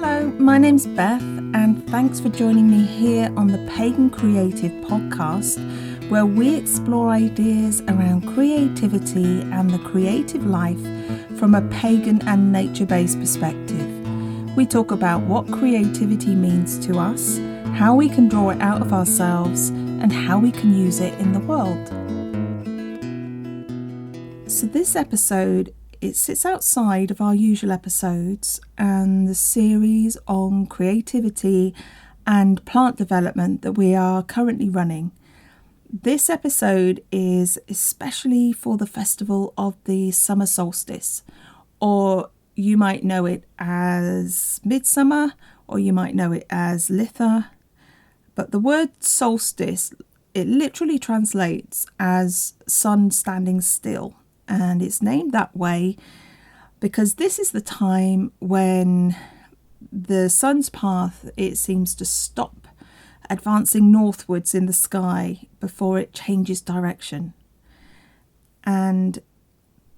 Hello, my name's Beth, and thanks for joining me here on the Pagan Creative Podcast, where we explore ideas around creativity and the creative life from a pagan and nature-based perspective. We talk about what creativity means to us, how we can draw it out of ourselves, and how we can use it in the world. So this episode, it sits outside of our usual episodes and the series on creativity and plant development that we are currently running. This episode is especially for the festival of the Summer Solstice, or you might know it as Midsummer, or you might know it as Litha. But the word solstice, it literally translates as sun standing still. And it's named that way because this is the time when the sun's path, it seems to stop advancing northwards in the sky before it changes direction. And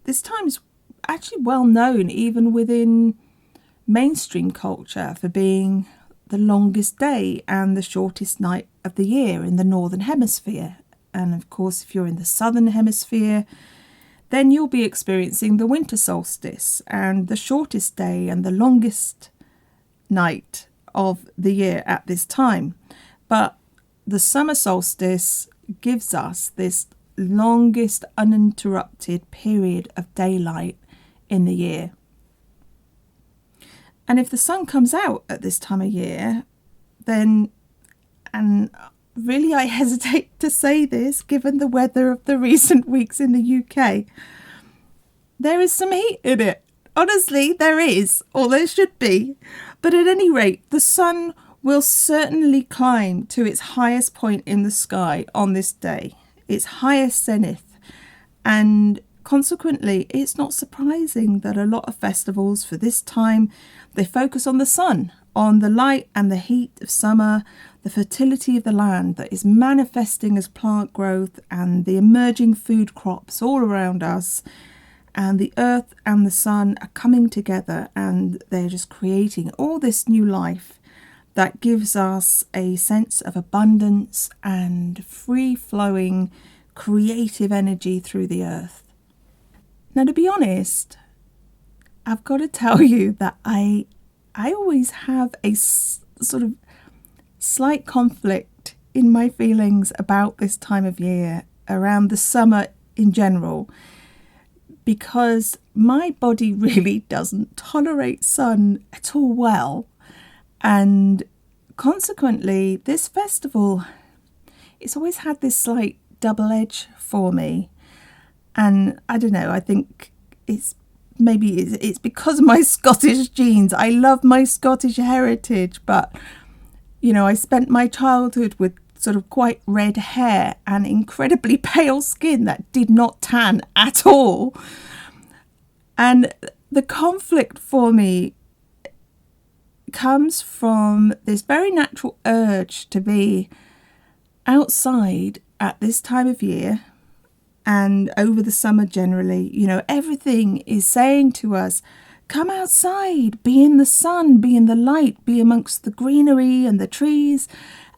this time's actually well known even within mainstream culture for being the longest day and the shortest night of the year in the northern hemisphere. And of course, if you're in the southern hemisphere, then you'll be experiencing the winter solstice and the shortest day and the longest night of the year at this time. But the summer solstice gives us this longest uninterrupted period of daylight in the year. And if the sun comes out at this time of year, then, and really I hesitate to say this given the weather of the recent weeks in the UK, there is some heat in it. Honestly, there is, or there should be. But at any rate, the sun will certainly climb to its highest point in the sky on this day, its highest zenith. And consequently, it's not surprising that a lot of festivals for this time, they focus on the sun, on the light and the heat of summer, the fertility of the land that is manifesting as plant growth and the emerging food crops all around us. And the earth and the sun are coming together and they're just creating all this new life that gives us a sense of abundance and free-flowing creative energy through the earth. Now, to be honest, I've got to tell you that I always have a sort of slight conflict in my feelings about this time of year, around the summer in general, because my body really doesn't tolerate sun at all well. And consequently, this festival, it's always had this slight double edge for me. And I don't know, I think it's because of my Scottish genes. I love my Scottish heritage, but, you know, I spent my childhood with sort of quite red hair and incredibly pale skin that did not tan at all. And the conflict for me comes from this very natural urge to be outside at this time of year. And over the summer generally, you know, everything is saying to us, come outside, be in the sun, be in the light, be amongst the greenery and the trees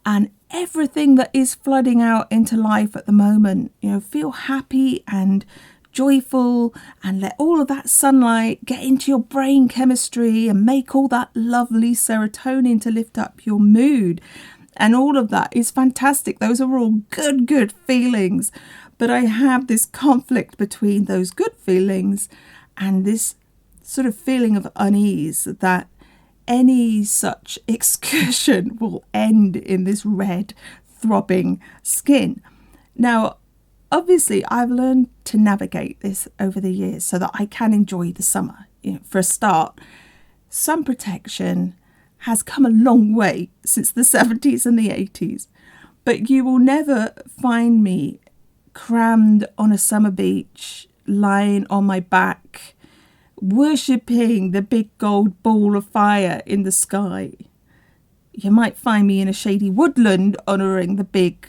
and everything that is flooding out into life at the moment. You know, feel happy and joyful and let all of that sunlight get into your brain chemistry and make all that lovely serotonin to lift up your mood. And all of that is fantastic. Those are all good feelings. But I have this conflict between those good feelings and this sort of feeling of unease that any such excursion will end in this red, throbbing skin. Now, obviously, I've learned to navigate this over the years so that I can enjoy the summer. You know, for a start, sun protection has come a long way since the 70s and the 80s. But you will never find me crammed on a summer beach, lying on my back, worshipping the big gold ball of fire in the sky. You might find me in a shady woodland honouring the big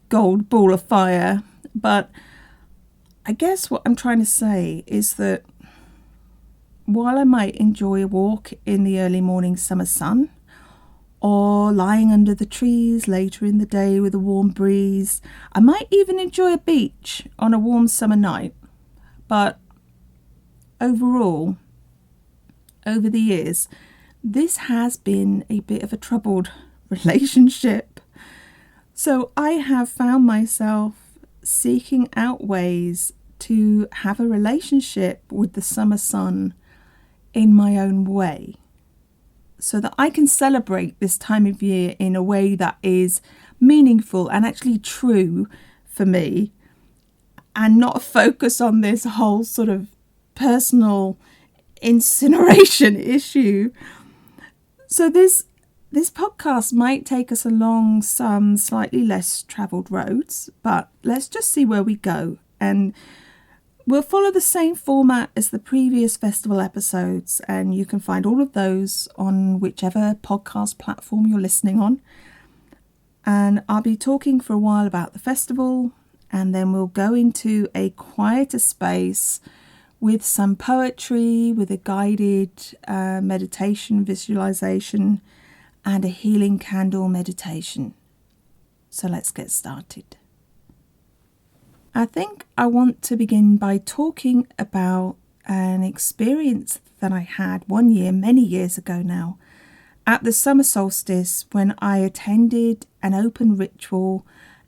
gold ball of fire, but I guess what I'm trying to say is that while I might enjoy a walk in the early morning summer sun, or lying under the trees later in the day with a warm breeze, I might even enjoy a beach on a warm summer night. But overall, over the years, this has been a bit of a troubled relationship. So I have found myself seeking out ways to have a relationship with the summer sun in my own way, so that I can celebrate this time of year in a way that is meaningful and actually true for me, and not focus on this whole sort of personal incineration issue. So this podcast might take us along some slightly less travelled roads, but let's just see where we go. And we'll follow the same format as the previous festival episodes, and you can find all of those on whichever podcast platform you're listening on. And I'll be talking for a while about the festival, and then we'll go into a quieter space with some poetry, with a guided meditation visualization, and a healing candle meditation. So let's get started. I think I want to begin by talking about an experience that I had one year, many years ago now, at the summer solstice, when I attended an open ritual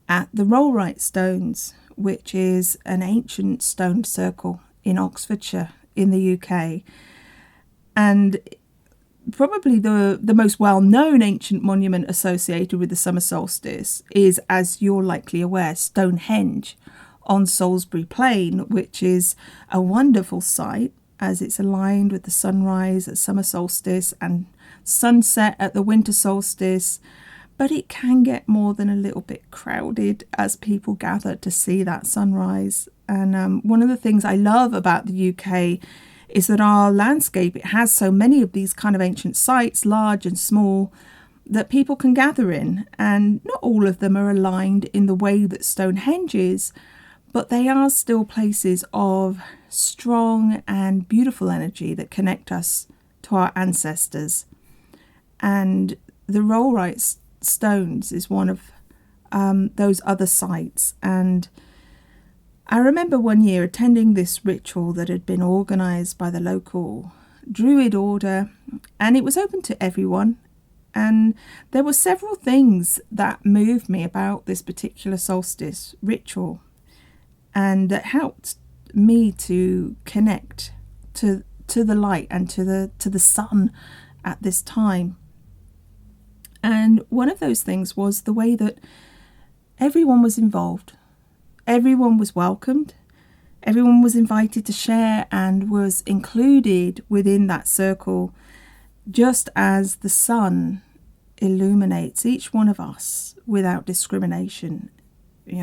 at the Rollright Stones, which is an ancient stone circle in Oxfordshire in the UK. And probably the most well-known ancient monument associated with the summer solstice is, as you're likely aware, Stonehenge on Salisbury Plain, which is a wonderful sight as it's aligned with the sunrise at summer solstice and sunset at the winter solstice. But it can get more than a little bit crowded as people gather to see that sunrise. And one of the things I love about the UK is that our landscape, it has so many of these kind of ancient sites, large and small, that people can gather in. And not all of them are aligned in the way that Stonehenge is, but they are still places of strong and beautiful energy that connect us to our ancestors. And the Rollright Stones is one of those other sites. And I remember one year attending this ritual that had been organised by the local Druid order, and it was open to everyone. And there were several things that moved me about this particular solstice ritual, and that helped me to connect to the light and to the sun at this time. And one of those things was the way that everyone was involved. Everyone was welcomed. Everyone was invited to share and was included within that circle, just as the sun illuminates each one of us without discrimination.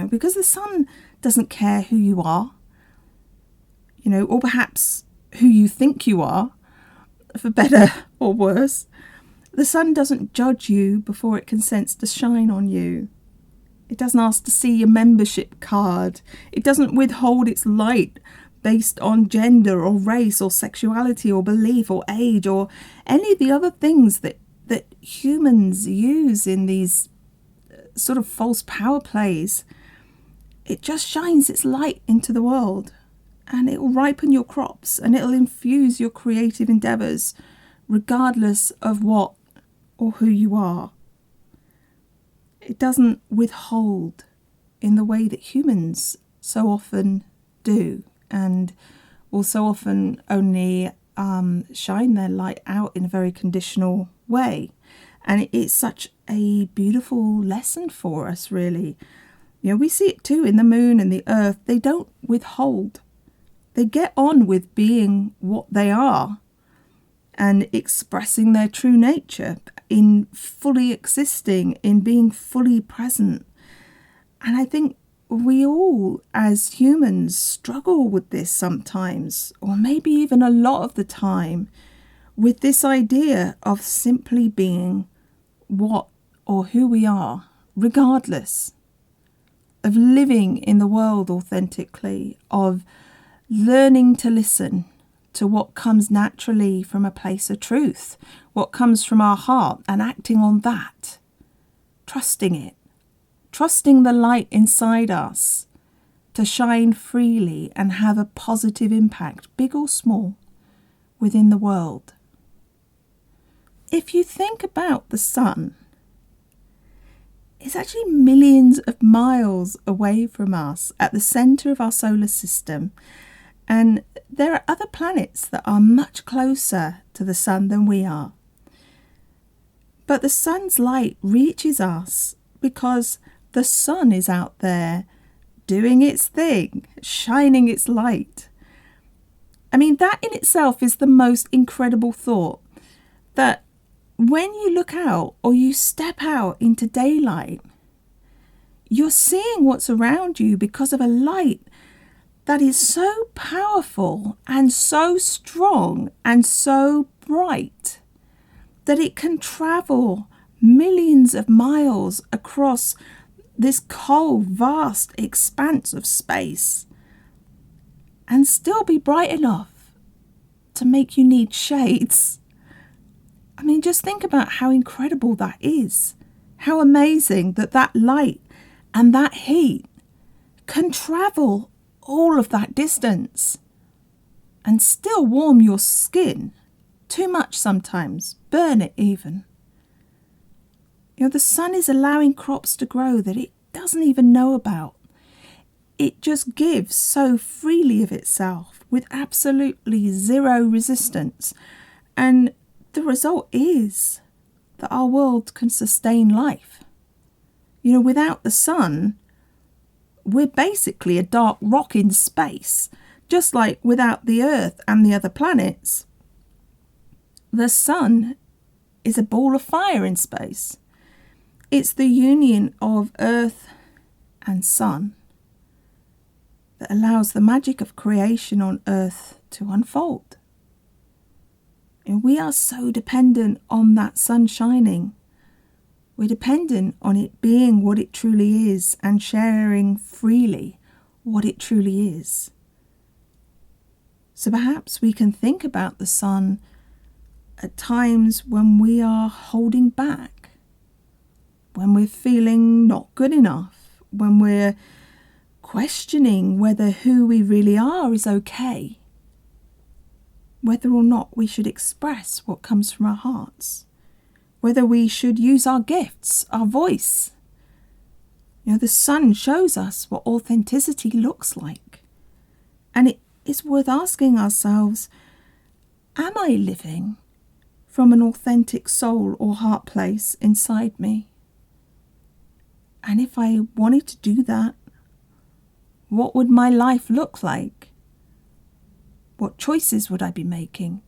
Because the sun doesn't care who you are, or perhaps who you think you are, for better or worse. The sun doesn't judge you before it consents to shine on you. It doesn't ask to see your membership card. It doesn't withhold its light based on gender or race or sexuality or belief or age or any of the other things that humans use in these sort of false power plays. It just shines its light into the world, and it will ripen your crops, and it'll infuse your creative endeavours, regardless of what or who you are. It doesn't withhold in the way that humans so often do, and will so often only shine their light out in a very conditional way. And it's such a beautiful lesson for us, really. We see it too in the moon and the earth. They don't withhold. They get on with being what they are and expressing their true nature, in fully existing, in being fully present. And I think we all, as humans, struggle with this sometimes, or maybe even a lot of the time, with this idea of simply being what or who we are, regardless, of living in the world authentically, of learning to listen, to what comes naturally from a place of truth, what comes from our heart, and acting on that. Trusting it. Trusting the light inside us to shine freely and have a positive impact, big or small, within the world. If you think about the sun, it's actually millions of miles away from us at the centre of our solar system. And there are other planets that are much closer to the sun than we are. But the sun's light reaches us because the sun is out there doing its thing, shining its light. I mean, that in itself is the most incredible thought, that when you look out or you step out into daylight, you're seeing what's around you because of a light that is so powerful and so strong and so bright that it can travel millions of miles across this cold, vast expanse of space and still be bright enough to make you need shades. I mean, just think about how incredible that is. How amazing that that light and that heat can travel all of that distance and still warm your skin. Too much sometimes, burn it even. You know, the sun is allowing crops to grow that it doesn't even know about. It just gives so freely of itself with absolutely zero resistance. And the result is that our world can sustain life. You know, without the sun, we're basically a dark rock in space. Just like without the Earth and the other planets, the sun is a ball of fire in space. It's the union of Earth and sun that allows the magic of creation on Earth to unfold. And we are so dependent on that sun shining. We're dependent on it being what it truly is and sharing freely what it truly is. So perhaps we can think about the sun at times when we are holding back, when we're feeling not good enough, when we're questioning whether who we really are is okay, whether or not we should express what comes from our hearts, whether we should use our gifts, our voice. You know, the sun shows us what authenticity looks like. And it is worth asking ourselves, am I living from an authentic soul or heart place inside me? And if I wanted to do that, what would my life look like? What choices would I be making?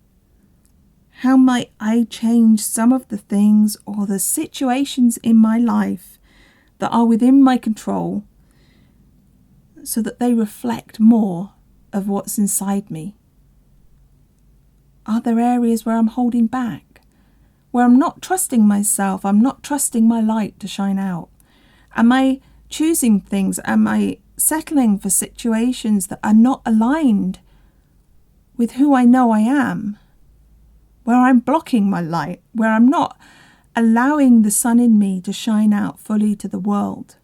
How might I change some of the things or the situations in my life that are within my control so that they reflect more of what's inside me? Are there areas where I'm holding back, where I'm not trusting myself, I'm not trusting my light to shine out? Am I choosing things? Am I settling for situations that are not aligned with who I know I am? Where I'm blocking my light, where I'm not allowing the sun in me to shine out fully to the world.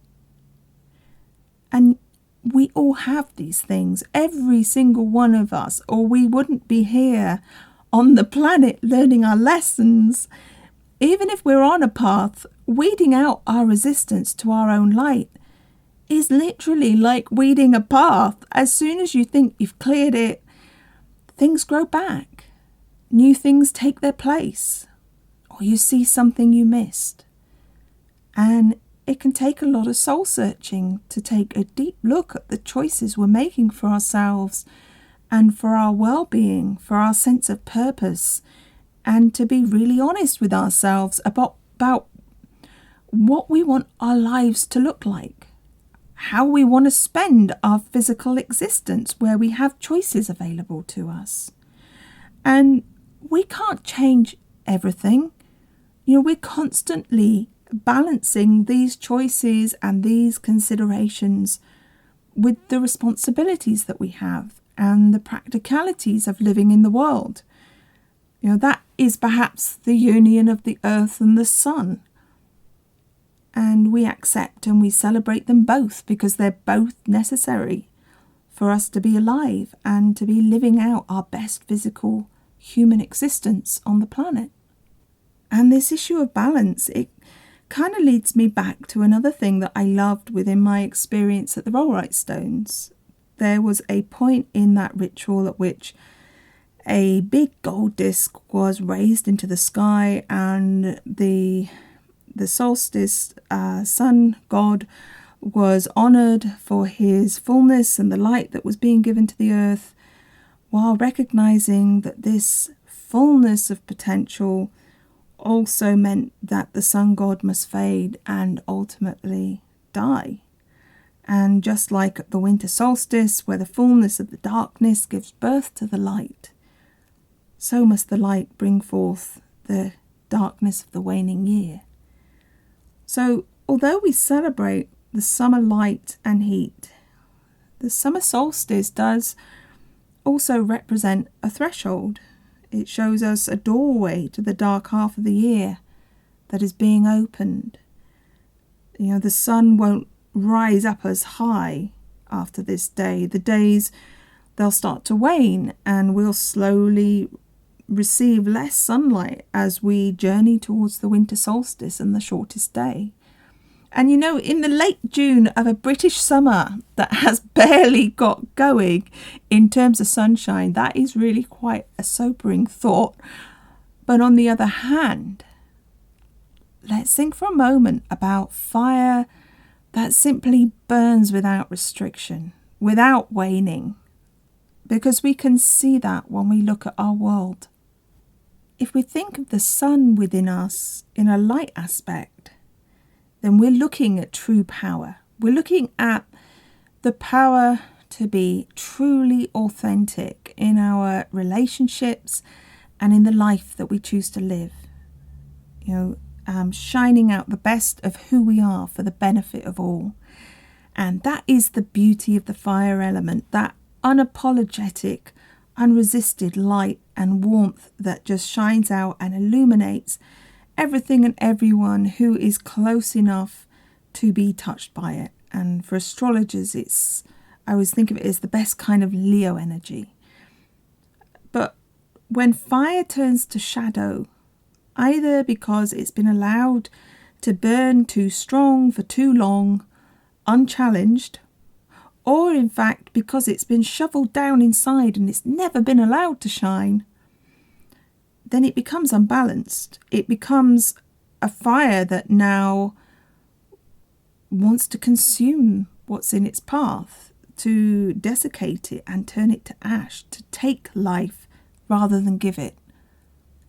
And we all have these things, every single one of us, or we wouldn't be here on the planet learning our lessons. Even if we're on a path, weeding out our resistance to our own light is literally like weeding a path. As soon as you think you've cleared it, things grow back. New things take their place, or you see something you missed. And it can take a lot of soul searching to take a deep look at the choices we're making for ourselves and for our well-being, for our sense of purpose, and to be really honest with ourselves about what we want our lives to look like, how we want to spend our physical existence where we have choices available to us. And we can't change everything. You know, we're constantly balancing these choices and these considerations with the responsibilities that we have and the practicalities of living in the world. That is perhaps the union of the earth and the sun. And we accept and we celebrate them both because they're both necessary for us to be alive and to be living out our best physical human existence on the planet. And this issue of balance, it kind of leads me back to another thing that I loved within my experience at the Rollright Stones. There was a point in that ritual at which a big gold disc was raised into the sky, and the solstice sun god was honoured for his fullness and the light that was being given to the earth, while recognising that this fullness of potential also meant that the sun god must fade and ultimately die. And just like at the winter solstice, where the fullness of the darkness gives birth to the light, so must the light bring forth the darkness of the waning year. So, although we celebrate the summer light and heat, the summer solstice does also represent a threshold. It shows us a doorway to the dark half of the year that is being opened. The sun won't rise up as high after this day. The days, they'll start to wane, and we'll slowly receive less sunlight as we journey towards the winter solstice and the shortest day. And in the late June of a British summer that has barely got going in terms of sunshine, that is really quite a sobering thought. But on the other hand, let's think for a moment about fire that simply burns without restriction, without waning, because we can see that when we look at our world. If we think of the sun within us in a light aspect, then we're looking at true power. We're looking at the power to be truly authentic in our relationships and in the life that we choose to live. Shining out the best of who we are for the benefit of all. And that is the beauty of the fire element, that unapologetic, unresisted light and warmth that just shines out and illuminates everything and everyone who is close enough to be touched by it. And for astrologers, I always think of it as the best kind of Leo energy. But when fire turns to shadow, either because it's been allowed to burn too strong for too long, unchallenged, or in fact because it's been shoveled down inside and it's never been allowed to shine, then it becomes unbalanced. It becomes a fire that now wants to consume what's in its path, to desiccate it and turn it to ash, to take life rather than give it,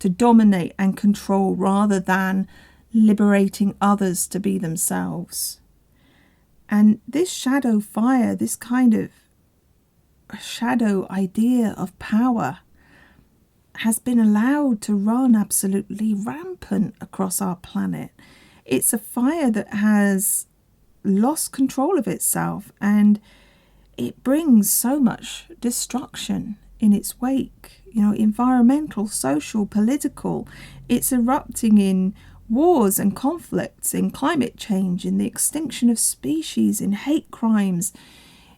to dominate and control rather than liberating others to be themselves. And this shadow fire, this kind of shadow idea of power, has been allowed to run absolutely rampant across our planet. It's a fire that has lost control of itself, and it brings so much destruction in its wake. Environmental, social, political. It's erupting in wars and conflicts, in climate change, in the extinction of species, in hate crimes,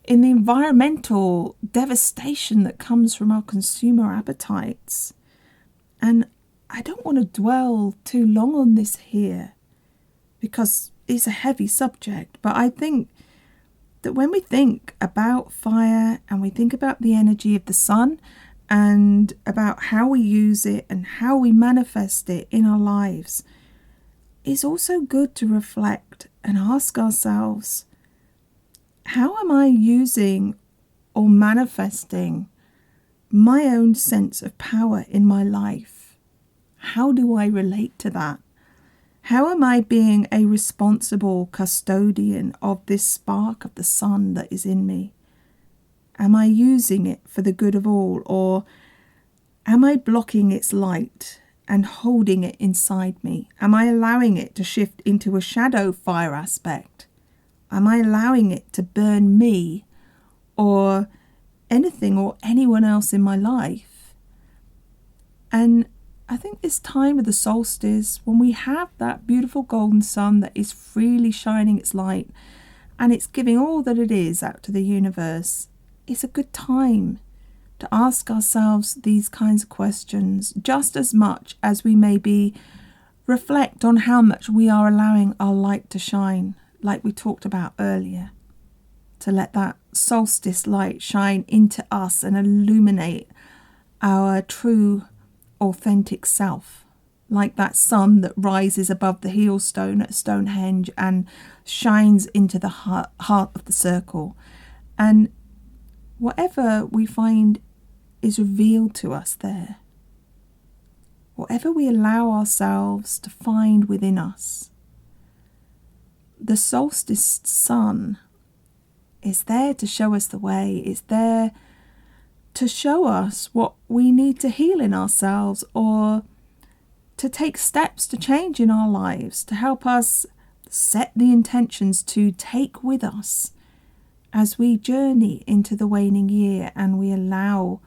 in the environmental devastation that comes from our consumer appetites. And I don't want to dwell too long on this here because it's a heavy subject, but I think that when we think about fire and we think about the energy of the sun and about how we use it and how we manifest it in our lives, it's also good to reflect and ask ourselves, how am I using or manifesting my own sense of power in my life? How do I relate to that? How am I being a responsible custodian of this spark of the sun that is in me? Am I using it for the good of all, or am I blocking its light and holding it inside me? Am I allowing it to shift into a shadow fire aspect? Am I allowing it to burn me, or anything or anyone else in my life. And I think this time of the solstice, when we have that beautiful golden sun that is freely shining its light and it's giving all that it is out to the universe, it's a good time to ask ourselves these kinds of questions, just as much as we maybe reflect on how much we are allowing our light to shine, like we talked about earlier, to let that solstice light shine into us and illuminate our true, authentic self, like that sun that rises above the heel stone at Stonehenge and shines into the heart of the circle. And whatever we find is revealed to us there, whatever we allow ourselves to find within us, the solstice sun is there to show us the way. It's there to show us what we need to heal in ourselves, or to take steps to change in our lives, to help us set the intentions to take with us as we journey into the waning year, and we allow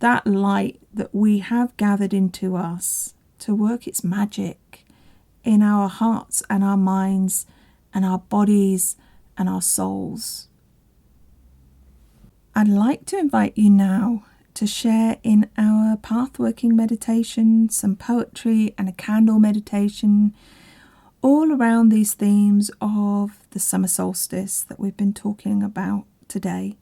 that light that we have gathered into us to work its magic in our hearts and our minds and our bodies and our souls. I'd like to invite you now to share in our pathworking meditation, some poetry and a candle meditation, all around these themes of the summer solstice that we've been talking about today.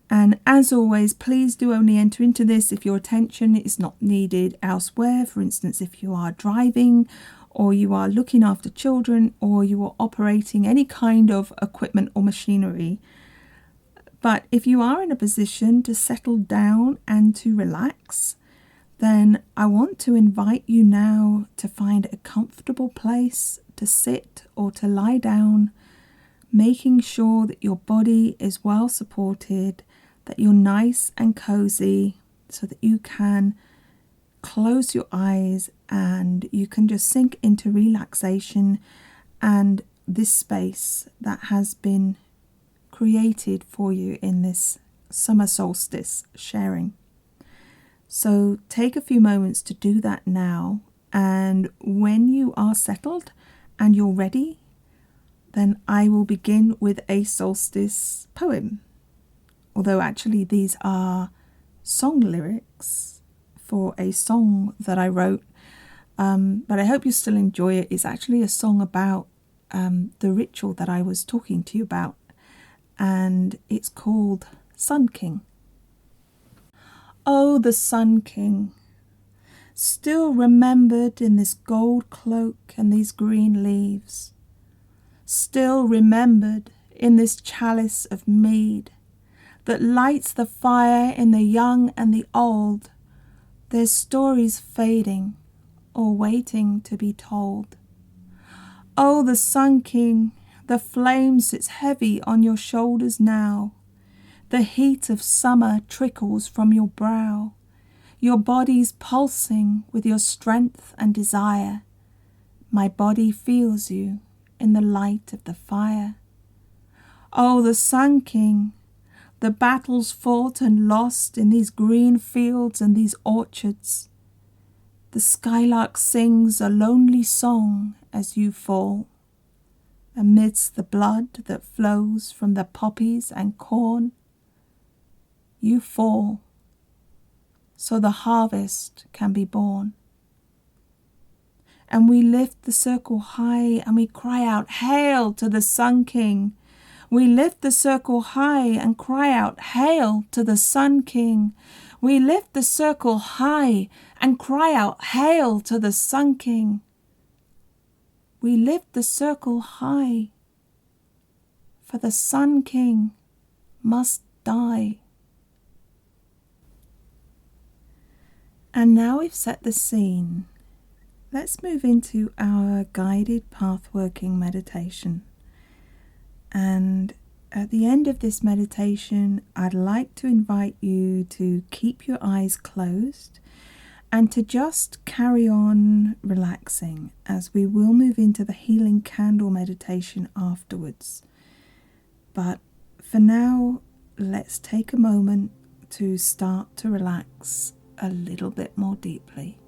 And as always, please do only enter into this if your attention is not needed elsewhere. For instance, if you are driving, or you are looking after children, or you are operating any kind of equipment or machinery. But if you are in a position to settle down and to relax, then I want to invite you now to find a comfortable place to sit or to lie down, making sure that your body is well supported, that you're nice and cozy, so that you can close your eyes and you can just sink into relaxation and this space that has been created for you in this summer solstice sharing. So take a few moments to do that now, and when you are settled and you're ready, then I will begin with a solstice poem. Although actually these are song lyrics for a song that I wrote, but I hope you still enjoy it. It's actually a song about the ritual that I was talking to you about, and it's called Sun King. Oh, the Sun King, still remembered in this gold cloak and these green leaves, still remembered in this chalice of mead that lights the fire in the young and the old, their stories fading or waiting to be told. Oh, the Sun King, the flame sits heavy on your shoulders now. The heat of summer trickles from your brow. Your body's pulsing with your strength and desire. My body feels you in the light of the fire. Oh, the Sun King, the battles fought and lost in these green fields and these orchards. The skylark sings a lonely song as you fall, amidst the blood that flows from the poppies and corn. You fall, so the harvest can be born. And we lift the circle high and we cry out, "Hail to the Sun King!" We lift the circle high and cry out, "Hail to the Sun King!" We lift the circle high and cry out, "Hail to the Sun King!" We lift the circle high, for the Sun King must die. And now we've set the scene, let's move into our guided pathworking meditation. And at the end of this meditation, I'd like to invite you to keep your eyes closed and to just carry on relaxing, as we will move into the healing candle meditation afterwards. But for now, let's take a moment to start to relax a little bit more deeply.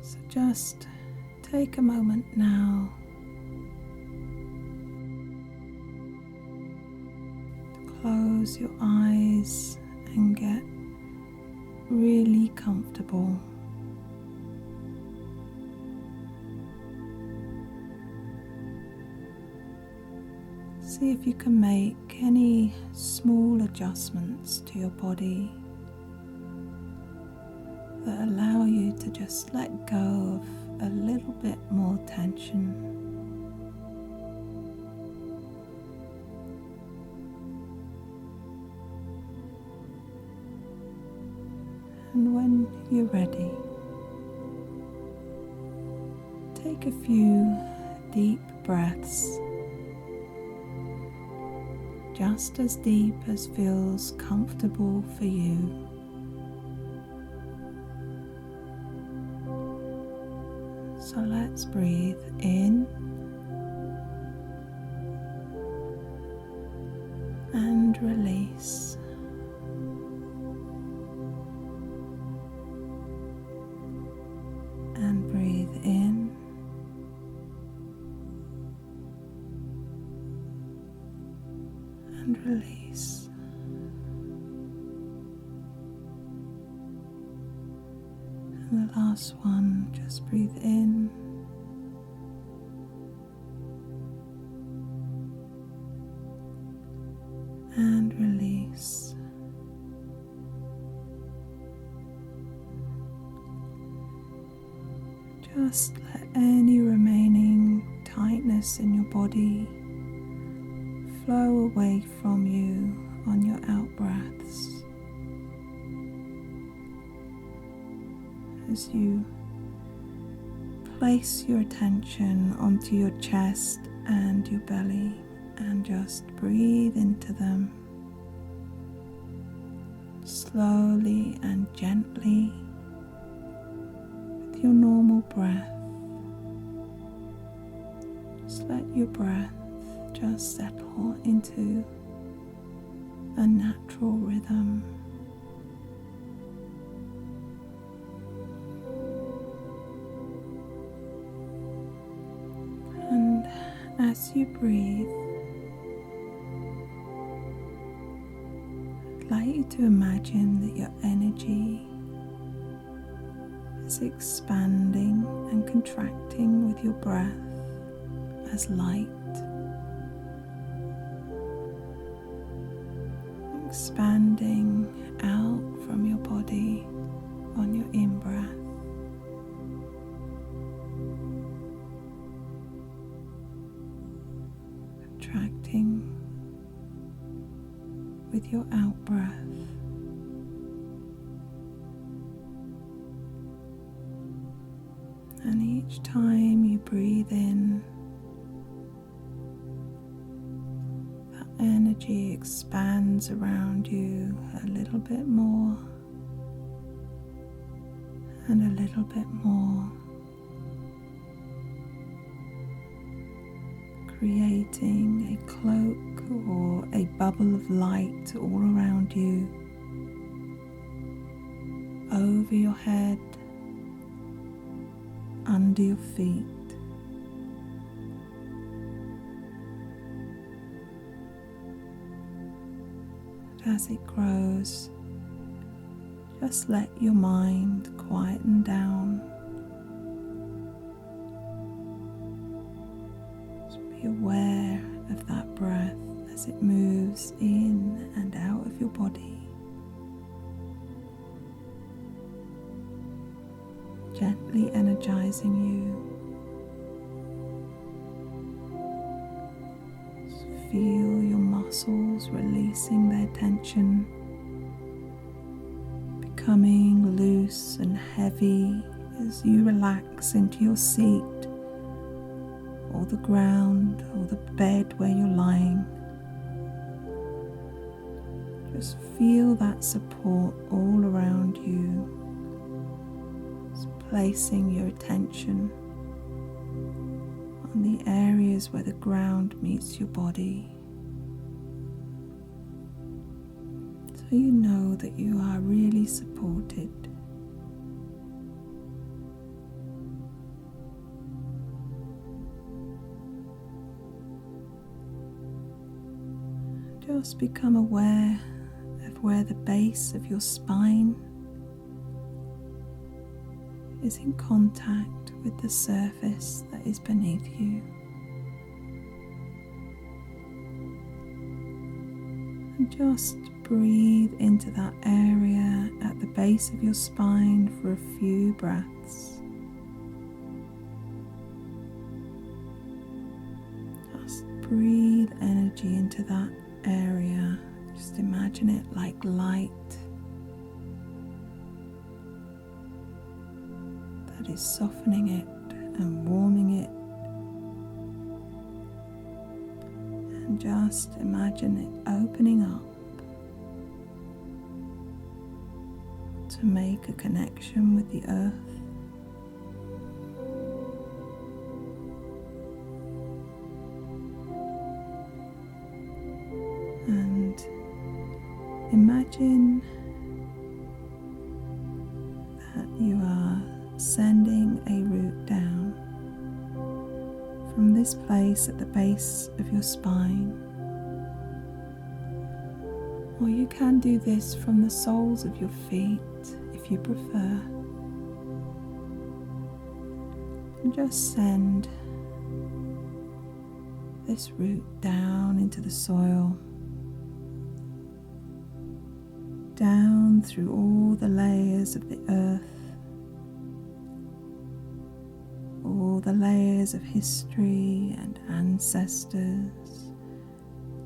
So just take a moment now to close your eyes and get really comfortable. See if you can make any small adjustments to your body that allow you to just let go of a little bit more tension. And when you're ready, take a few deep breaths, just as deep as feels comfortable for you. So let's breathe in and release. And breathe in and release. And the last one, just breathe in and release. Just let any remaining tightness in your body flow away from you on your out breaths. As you place your attention onto your chest and your belly and just breathe into them slowly and gently with your normal breath. Just let your breath just settle into a natural rhythm. And as you breathe, I'd like you to imagine that your energy is expanding and contracting with your breath as light, expanding out from your body on your in-breath, contracting with your out-breath. And each time you breathe in, that energy expands around you a little bit more and a little bit more, creating a cloak or a bubble of light all around you, over your head, under your feet. And as it grows, just let your mind quieten down. Just be aware of that breath as it moves in and out of your body, gently energizing you. Just feel your muscles releasing their tension, becoming loose and heavy as you relax into your seat or the ground or the bed where you're lying. Just feel that support all around you. Just placing your attention on the areas where the ground meets your body, so you know that you are really supported. Just become aware of where the base of your spine is in contact with the surface that is beneath you. And just breathe into that area at the base of your spine for a few breaths. Just breathe energy into that area. Just imagine it like light that is softening it and warming it, and just imagine it opening up to make a connection with the earth. And imagine that you are sending a root down from this place at the base of your spine, or you can do this from the soles of your feet if you prefer, and just send this root down into the soil, down through all the layers of the earth, all the layers of history and ancestors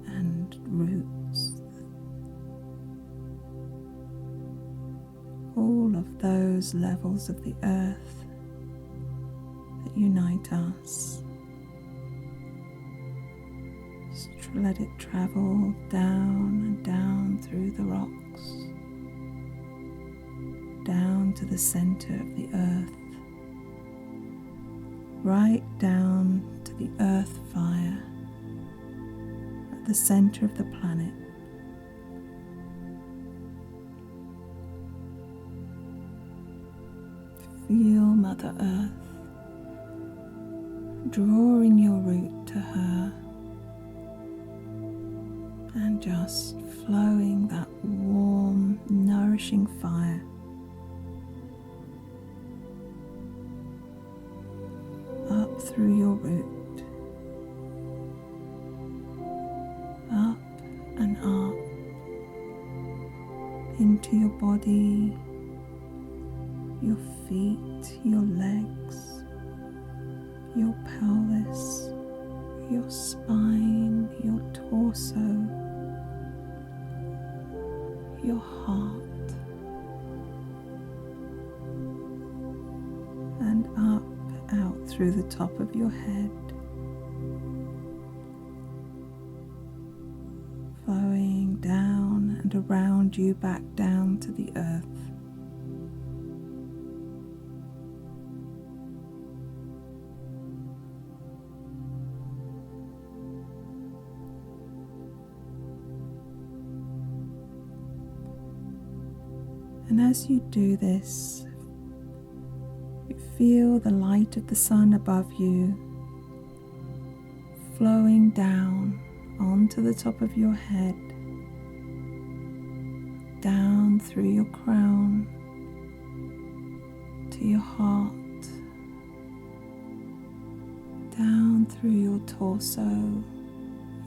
and roots, all of those levels of the earth that unite us. Just let it travel down and down through the rocks, down to the center of the earth, right down to the earth fire at the center of the planet. Feel Mother Earth drawing your root to her and just flowing that warm, nourishing fire up through your root, up and up into your body, your feet, your legs, your pelvis, your spine, your torso, your heart, and up out through the top of your head, flowing down and around you back down to the earth. And as you do this, you feel the light of the sun above you flowing down onto the top of your head, down through your crown to your heart, down through your torso,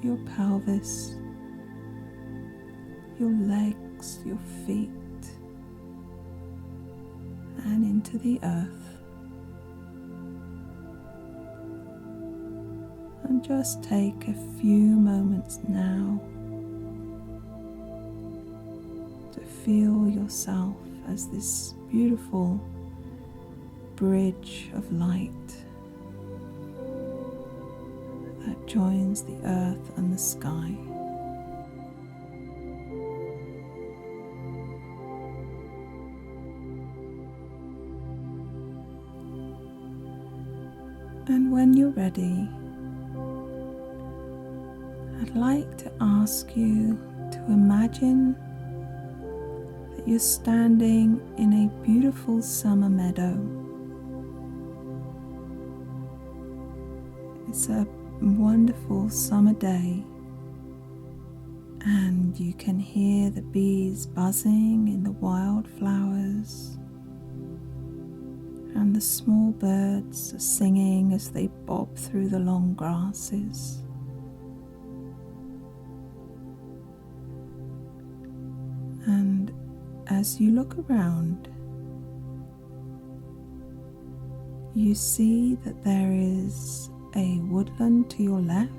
your pelvis, your legs, your feet, and into the earth. And just take a few moments now to feel yourself as this beautiful bridge of light that joins the earth and the sky. And when you're ready, I'd like to ask you to imagine that you're standing in a beautiful summer meadow. It's a wonderful summer day, and you can hear the bees buzzing in the wildflowers, and the small birds are singing as they bob through the long grasses. And as you look around, you see that there is a woodland to your left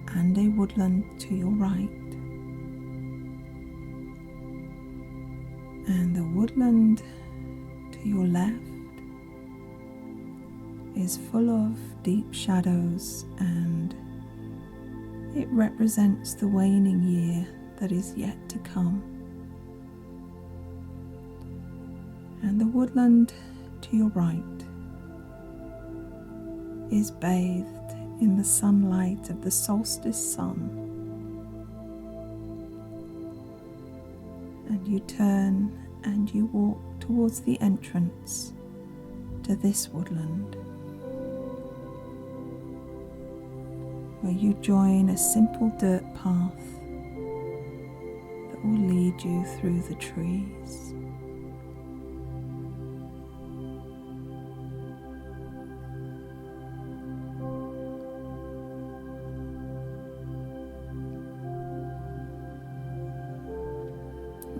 and a woodland to your right. And the woodland to your left is full of deep shadows, and it represents the waning year that is yet to come. And the woodland to your right is bathed in the sunlight of the solstice sun. And you turn and you walk towards the entrance to this woodland, where you join a simple dirt path that will lead you through the trees.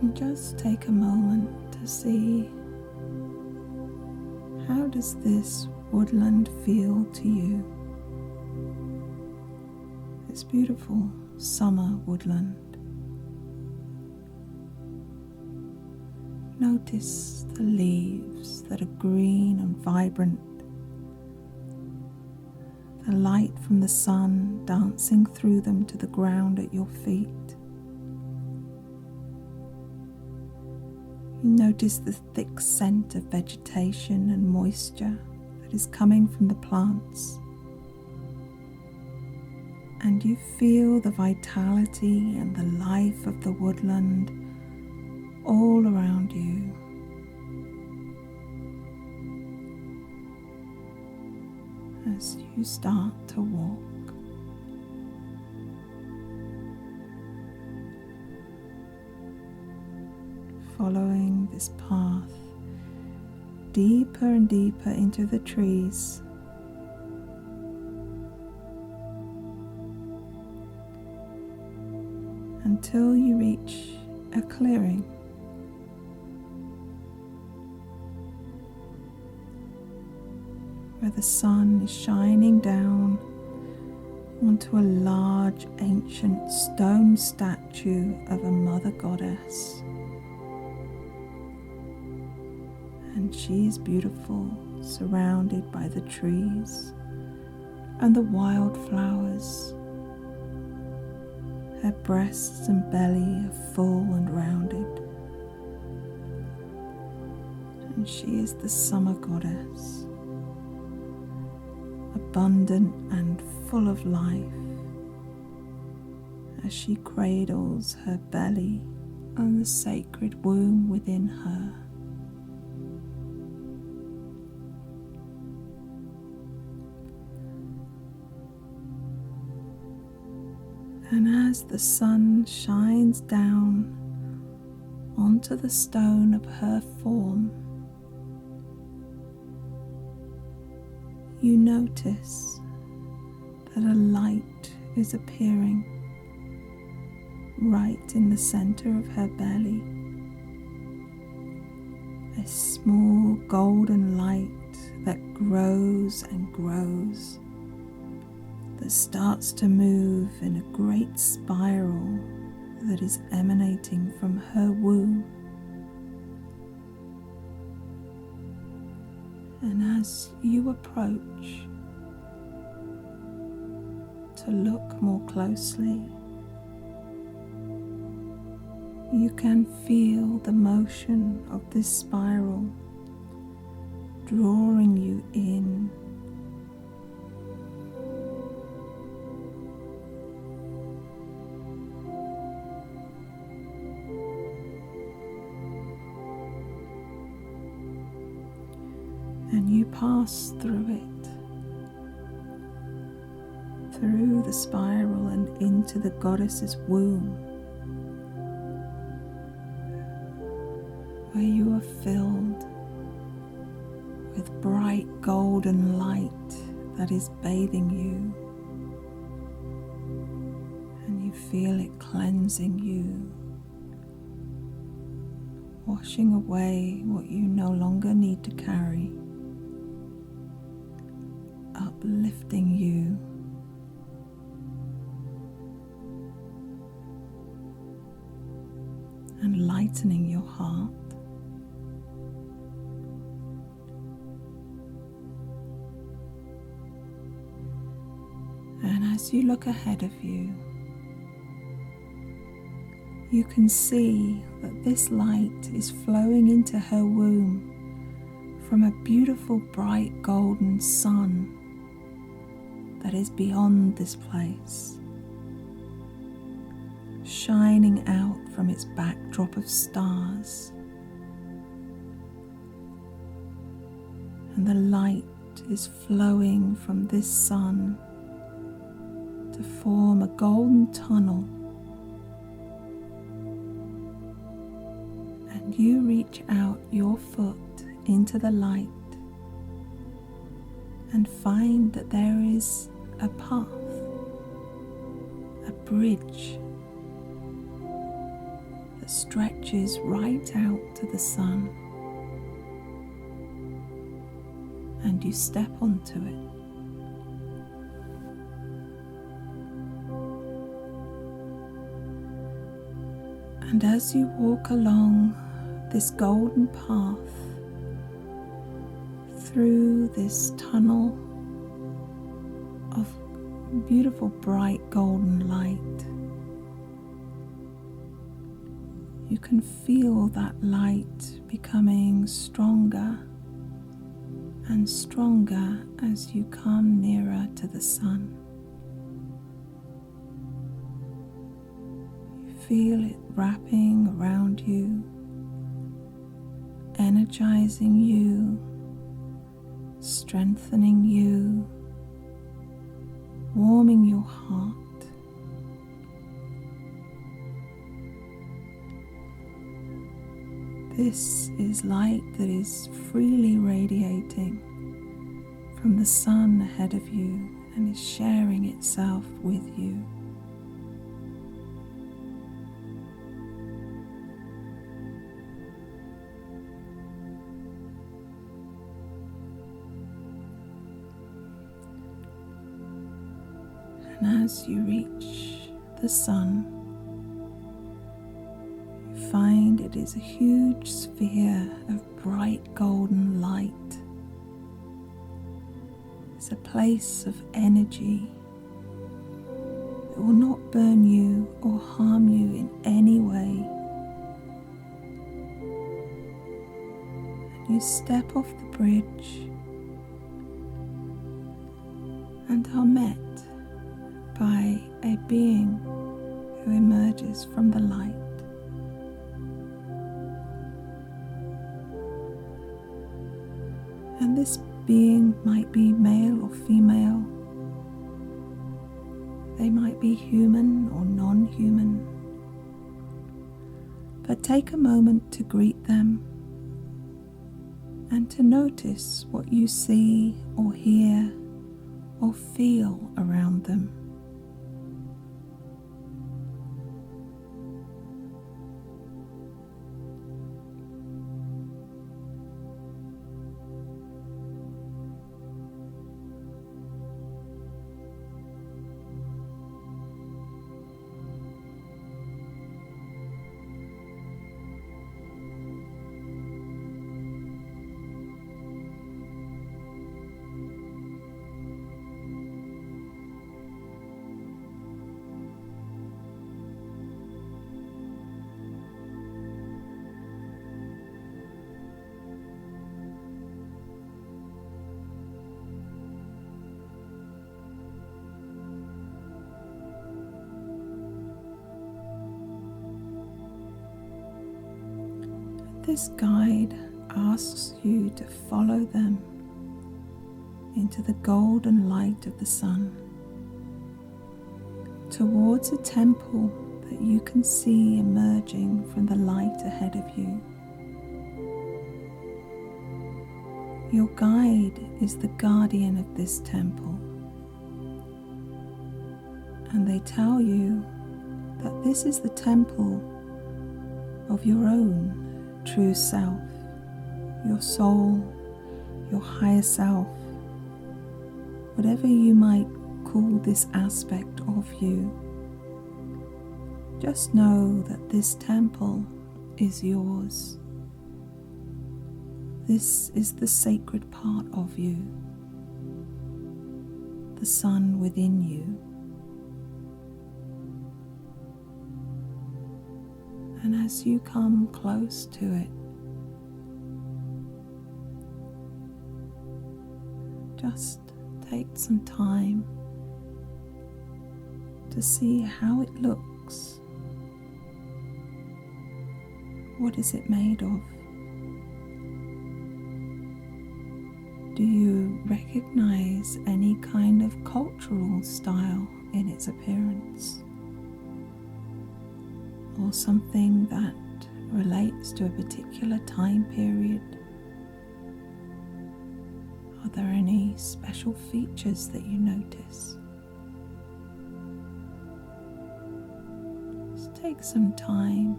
And just take a moment to see, how does this woodland feel to you? This beautiful summer woodland. Notice the leaves that are green and vibrant, the light from the sun dancing through them to the ground at your feet. You notice the thick scent of vegetation and moisture that is coming from the plants. And you feel the vitality and the life of the woodland all around you. As you start to walk. Following this path deeper and deeper into the trees, until you reach a clearing. Where the sun is shining down onto a large ancient stone statue of a mother goddess. And she is beautiful, surrounded by the trees and the wildflowers. Her breasts and belly are full and rounded. And she is the summer goddess, abundant and full of life, as she cradles her belly and the sacred womb within her. And as the sun shines down onto the stone of her form, you notice that a light is appearing right in the center of her belly. A small golden light that grows and grows, that starts to move in a great spiral that is emanating from her womb. And as you approach to look more closely, you can feel the motion of this spiral drawing you in. And you pass through it, through the spiral and into the goddess's womb, where you are filled with bright golden light that is bathing you, and you feel it cleansing you, washing away what you no longer need to carry, uplifting you, and lightening your heart. And as you look ahead of you, you can see that this light is flowing into her womb from a beautiful bright golden sun that is beyond this place, shining out from its backdrop of stars. And the light is flowing from this sun to form a golden tunnel. And you reach out your foot into the light and find that there is a path, a bridge that stretches right out to the sun, and you step onto it. And as you walk along this golden path through this tunnel of beautiful bright golden light, you can feel that light becoming stronger and stronger as you come nearer to the sun. You feel it wrapping around you, energizing you, strengthening you, warming your heart. This is light that is freely radiating from the sun ahead of you and is sharing itself with you. And as you reach the sun, you find it is a huge sphere of bright golden light. It's a place of energy that will not burn you or harm you in any way. And you step off the bridge and are met by a being who emerges from the light. And this being might be male or female. They might be human or non-human. But take a moment to greet them and to notice what you see or hear or feel around them. this guide asks you to follow them into the golden light of the sun, towards a temple that you can see emerging from the light ahead of you. Your guide is the guardian of this temple, and they tell you that this is the temple of your own true self, your soul, your higher self, whatever you might call this aspect of you. Just know that this temple is yours. This is the sacred part of you, the sun within you. And as you come close to it, just take some time to see how it looks. What is it made of? Do you recognize any kind of cultural style in its appearance? Or something that relates to a particular time period? Are there any special features that you notice? Just take some time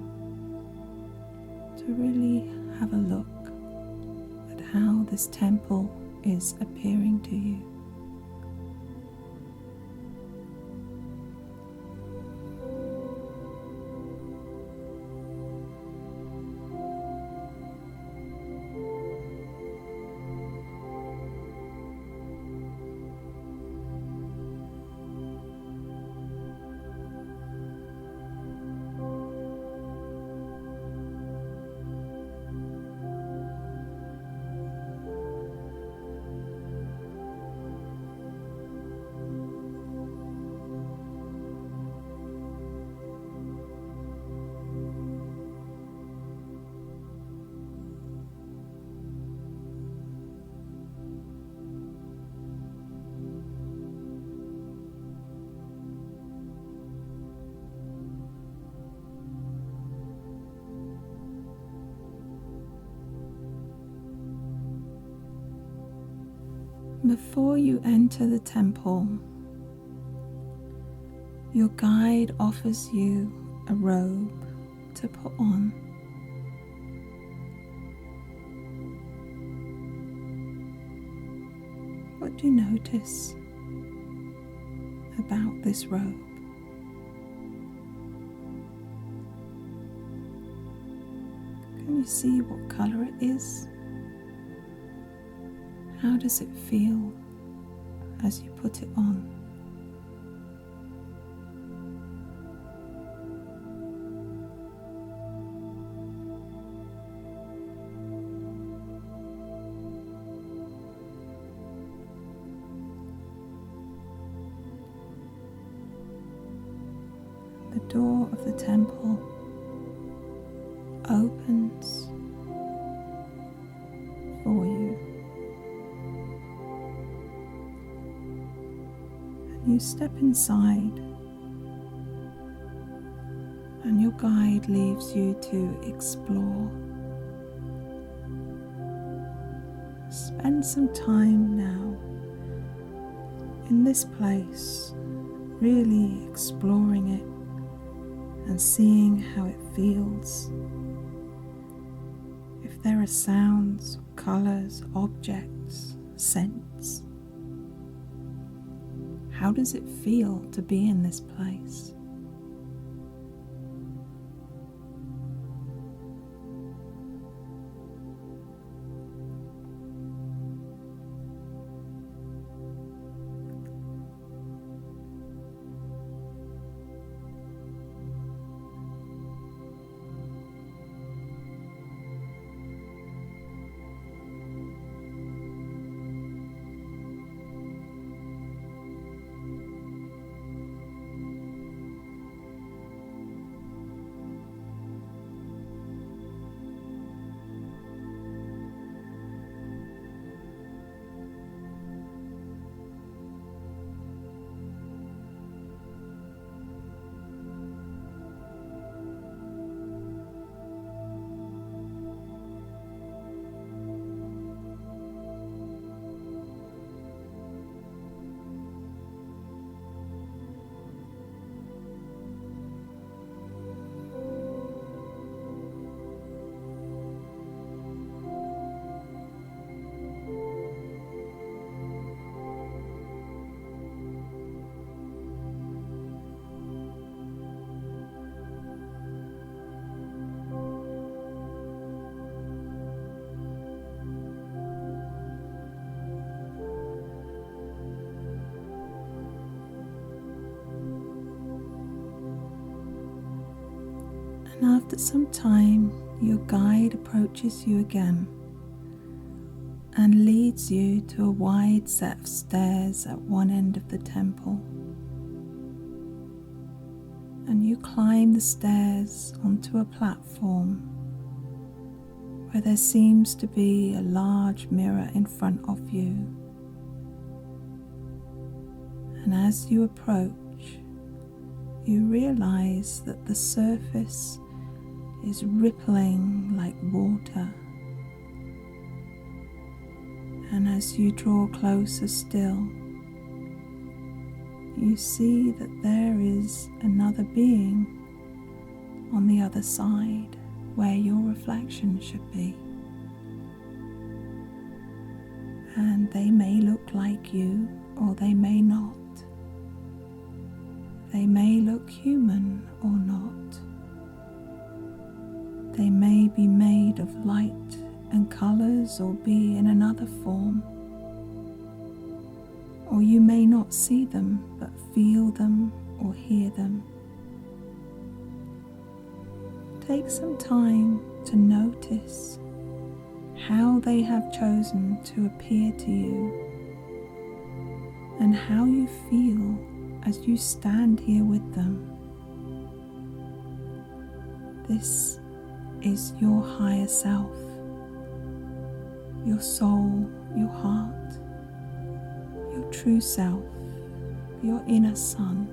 to really have a look at how this temple is appearing to you. Before you enter the temple, your guide offers you a robe to put on. What do you notice about this robe? Can you see what color it is? How does it feel as you put it on? The door of the temple opens for you. You step inside, and your guide leaves you to explore. Spend some time now in this place, really exploring it and seeing how it feels. If there are sounds, colours, objects, scents. How does it feel to be in this place? And after some time, your guide approaches you again and leads you to a wide set of stairs at one end of the temple. And you climb the stairs onto a platform where there seems to be a large mirror in front of you. And as you approach, you realize that the surface is rippling like water. And as you draw closer still, you see that there is another being on the other side where your reflection should be. And they may look like you or they may not. They may look human or not. They may be made of light and colours or be in another form. Or you may not see them but feel them or hear them. Take some time to notice how they have chosen to appear to you and how you feel as you stand here with them. This is your higher self, your soul, your heart, your true self, your inner sun.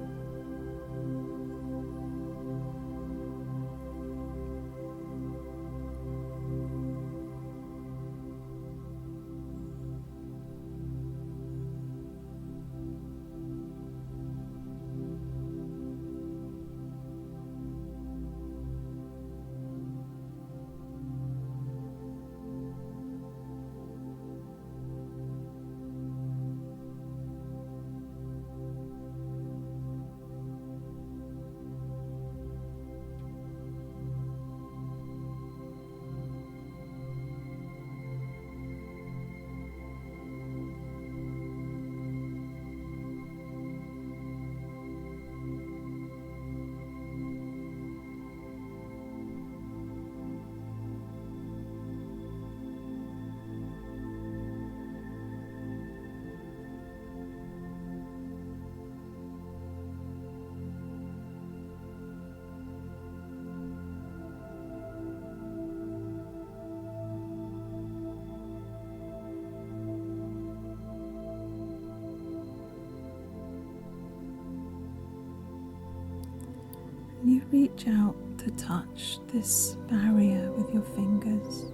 You reach out to touch this barrier with your fingers,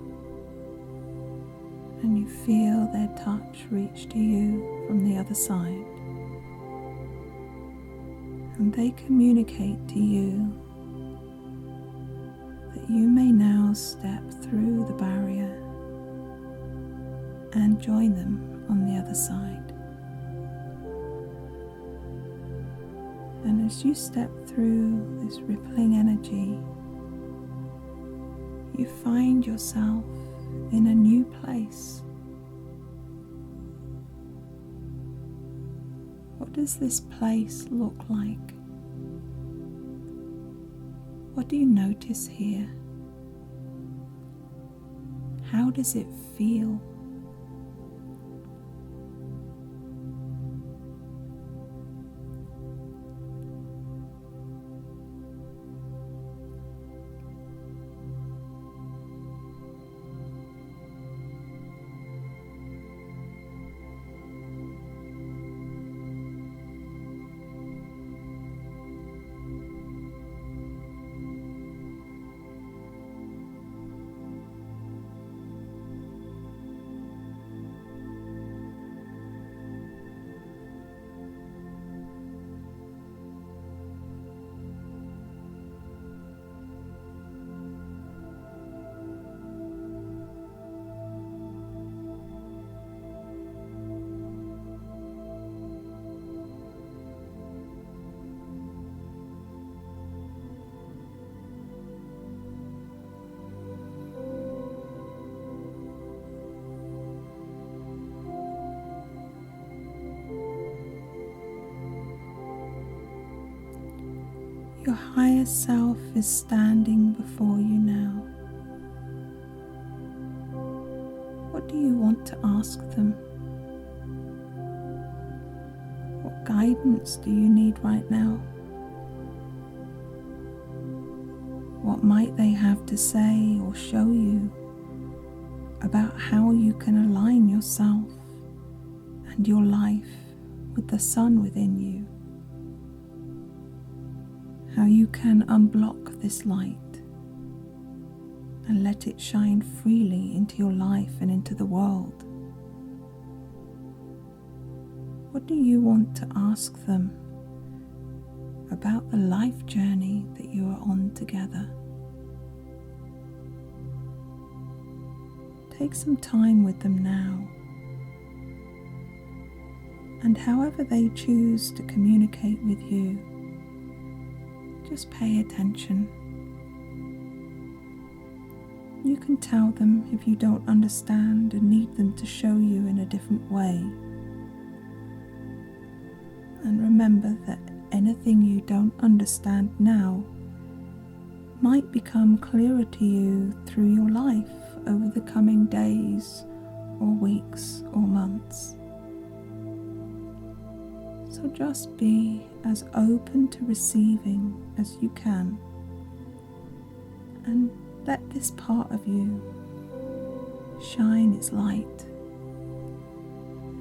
and you feel their touch reach to you from the other side. And they communicate to you that you may now step through the barrier and join them on the other side. And as you step through this rippling energy, you find yourself in a new place. What does this place look like? What do you notice here? How does it feel? Your higher self is standing before you now. What do you want to ask them? What guidance do you need right now? What might they have to say or show you about how you can align yourself and your life with the sun within you? How you can unblock this light and let it shine freely into your life and into the world. What do you want to ask them about the life journey that you are on together? Take some time with them now, and however they choose to communicate with you, just pay attention. You can tell them if you don't understand and need them to show you in a different way. And remember that anything you don't understand now might become clearer to you through your life over the coming days or weeks or months. So just be as open to receiving as you can, and let this part of you shine its light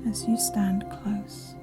as you stand close.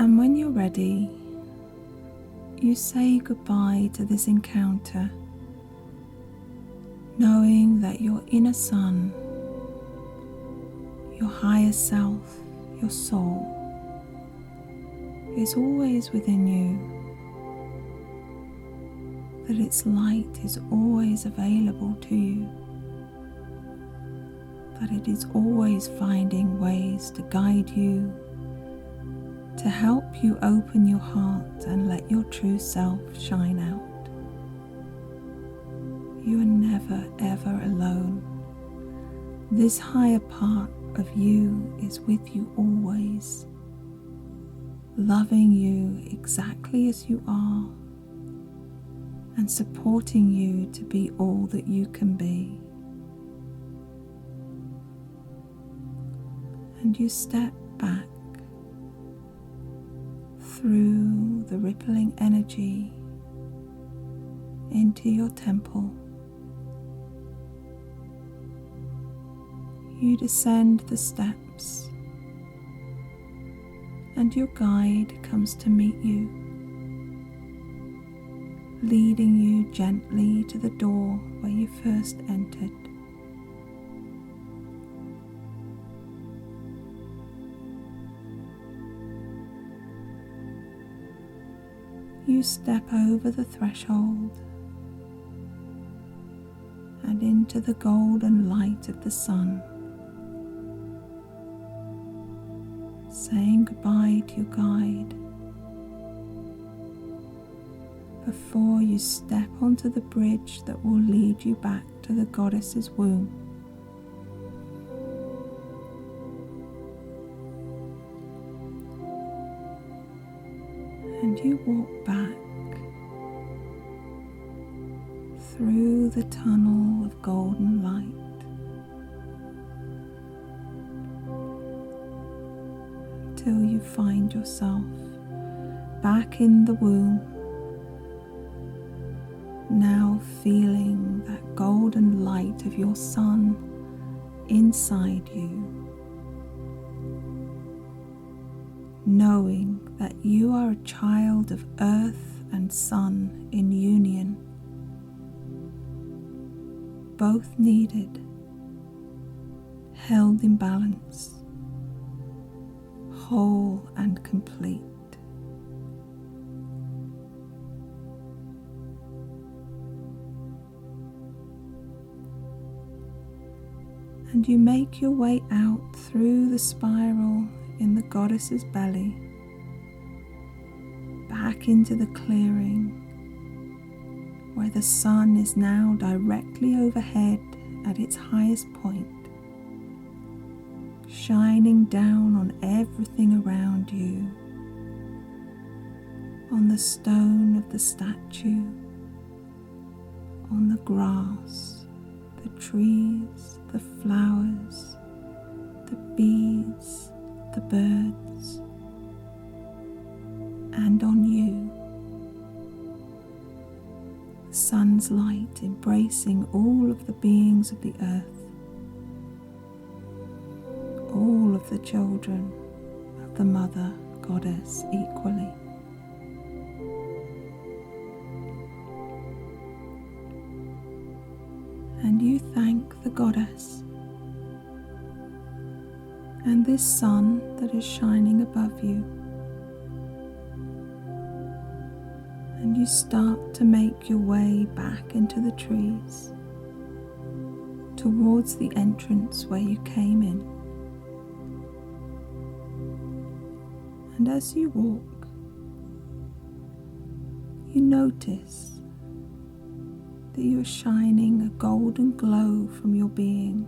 And when you're ready, you say goodbye to this encounter, knowing that your inner sun, your higher self, your soul, is always within you, that its light is always available to you, that it is always finding ways to guide you, to help you open your heart and let your true self shine out. You are never ever alone. This higher part of you is with you always, loving you exactly as you are and supporting you to be all that you can be. And you step back through the rippling energy into your temple. You descend the steps, and your guide comes to meet you, leading you gently to the door where you first entered. You step over the threshold and into the golden light of the sun, saying goodbye to your guide before you step onto the bridge that will lead you back to the goddess's womb. And you walk back through the tunnel of golden light until you find yourself back in the womb, now feeling that golden light of your sun inside you, knowing that you are a child of earth and sun in union, both needed, held in balance, whole and complete. And you make your way out through the spiral in the goddess's belly, back into the clearing where the sun is now directly overhead at its highest point, shining down on everything around you, on the stone of the statue, on the grass, the trees, the flowers, the bees, the birds, and on you, the sun's light embracing all of the beings of the earth, all of the children of the Mother Goddess equally. And you thank the Goddess and this sun that is shining above you. And you start to make your way back into the trees, towards the entrance where you came in. And as you walk, you notice that you are shining a golden glow from your being,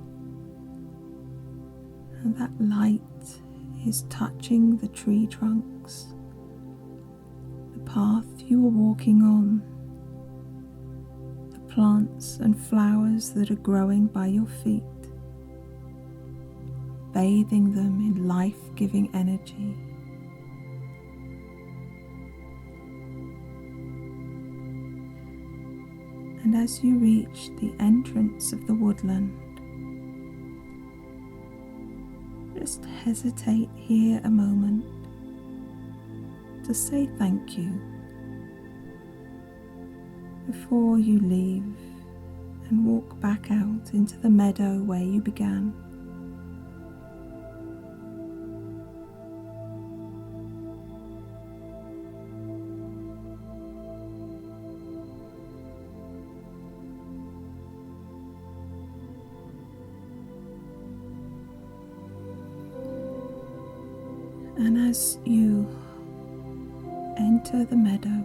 and that light is touching the tree trunks, the path you are walking on, the plants and flowers that are growing by your feet, bathing them in life-giving energy. And as you reach the entrance of the woodland, just hesitate here a moment to say thank you before you leave and walk back out into the meadow where you began. And as you enter the meadow,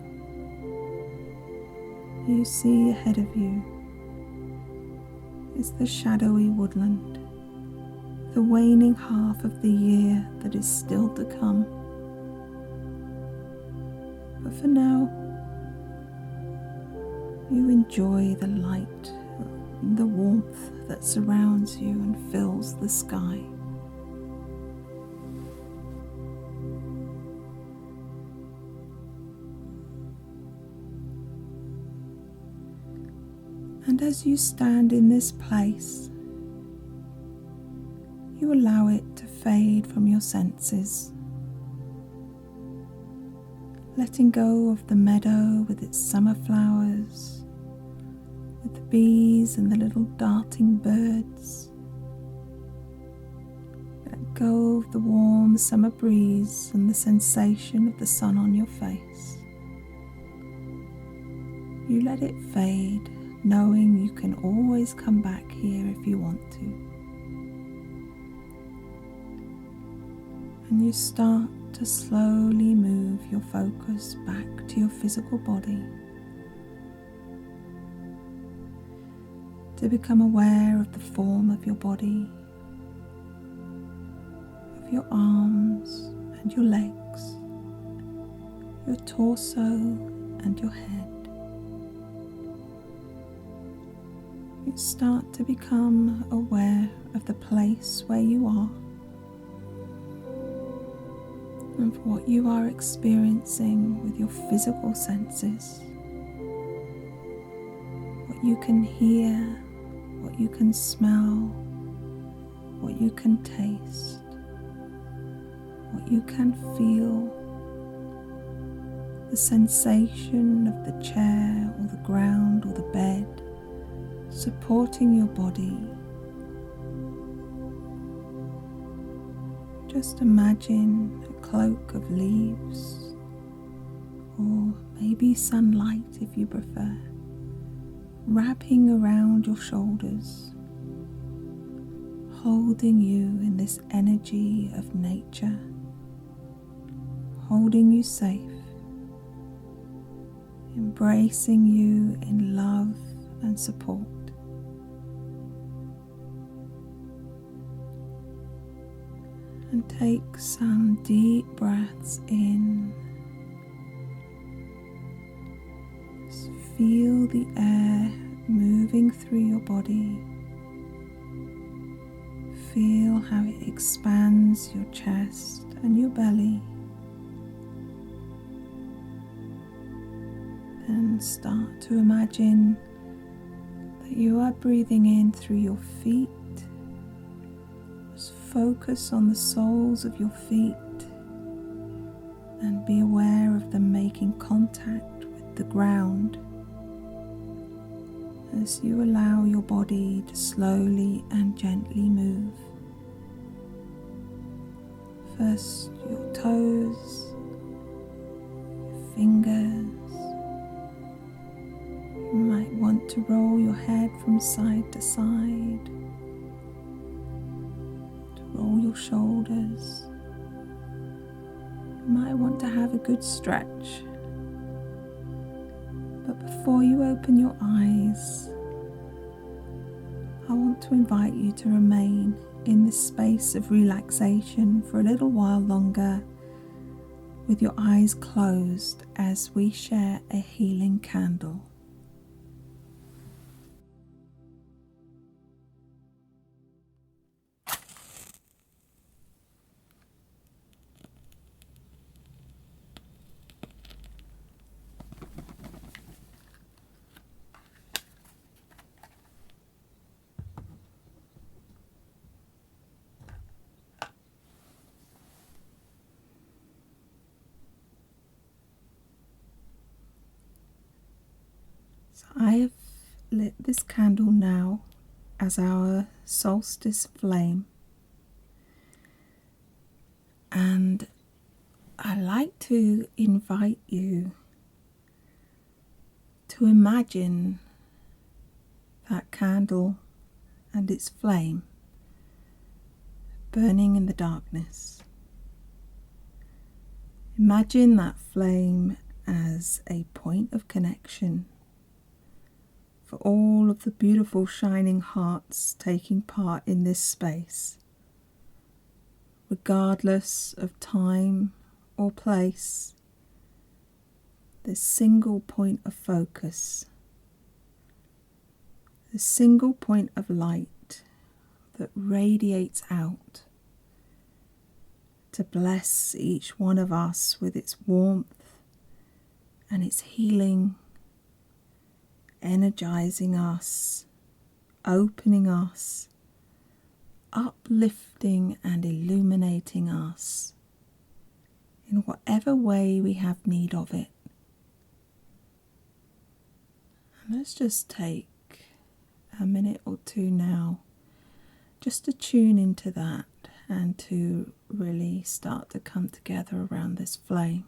you see ahead of you is the shadowy woodland, the waning half of the year that is still to come. But for now, you enjoy the light, the warmth that surrounds you and fills the sky. And as you stand in this place, you allow it to fade from your senses, letting go of the meadow with its summer flowers, with the bees and the little darting birds. Let go of the warm summer breeze and the sensation of the sun on your face. You let it fade, knowing you can always come back here if you want to. And you start to slowly move your focus back to your physical body, to become aware of the form of your body, of your arms and your legs, your torso and your head. You start to become aware of the place where you are and of what you are experiencing with your physical senses, what you can hear, what you can smell, what you can taste, what you can feel, the sensation of the chair or the ground or the bed supporting your body. Just imagine a cloak of leaves, or maybe sunlight if you prefer, wrapping around your shoulders, holding you in this energy of nature, holding you safe, embracing you in love and support. And take some deep breaths in. Just feel the air moving through your body. Feel how it expands your chest and your belly. Then start to imagine that you are breathing in through your feet. Just focus on the soles of your feet and be aware of them making contact with the ground as you allow your body to slowly and gently move. First your toes, your fingers. You might want to roll your head from side to side. Roll your shoulders. You might want to have a good stretch. But before you open your eyes, I want to invite you to remain in this space of relaxation for a little while longer with your eyes closed as we share a healing candle. So I have lit this candle now as our solstice flame, and I like to invite you to imagine that candle and its flame burning in the darkness. Imagine that flame as a point of connection for all of the beautiful shining hearts taking part in this space, regardless of time or place. This single point of focus, this single point of light that radiates out to bless each one of us with its warmth and its healing, energizing us, opening us, uplifting and illuminating us in whatever way we have need of it. And let's just take a minute or two now just to tune into that and to really start to come together around this flame.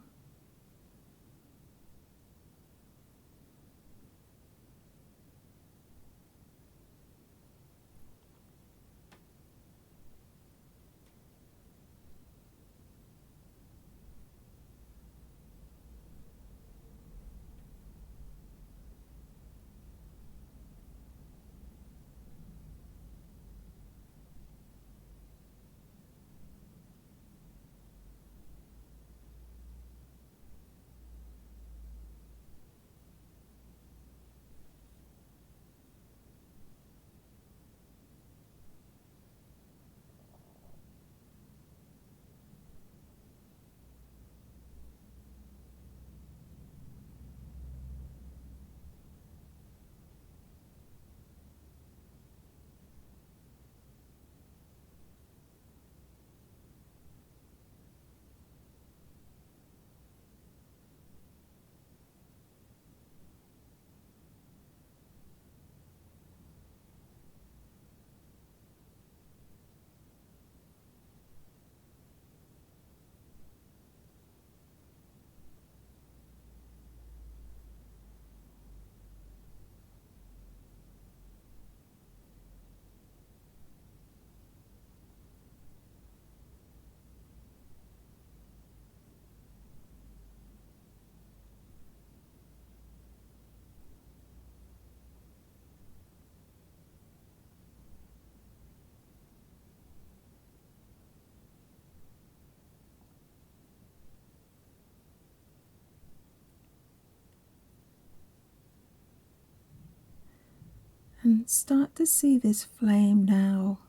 And start to see this flame now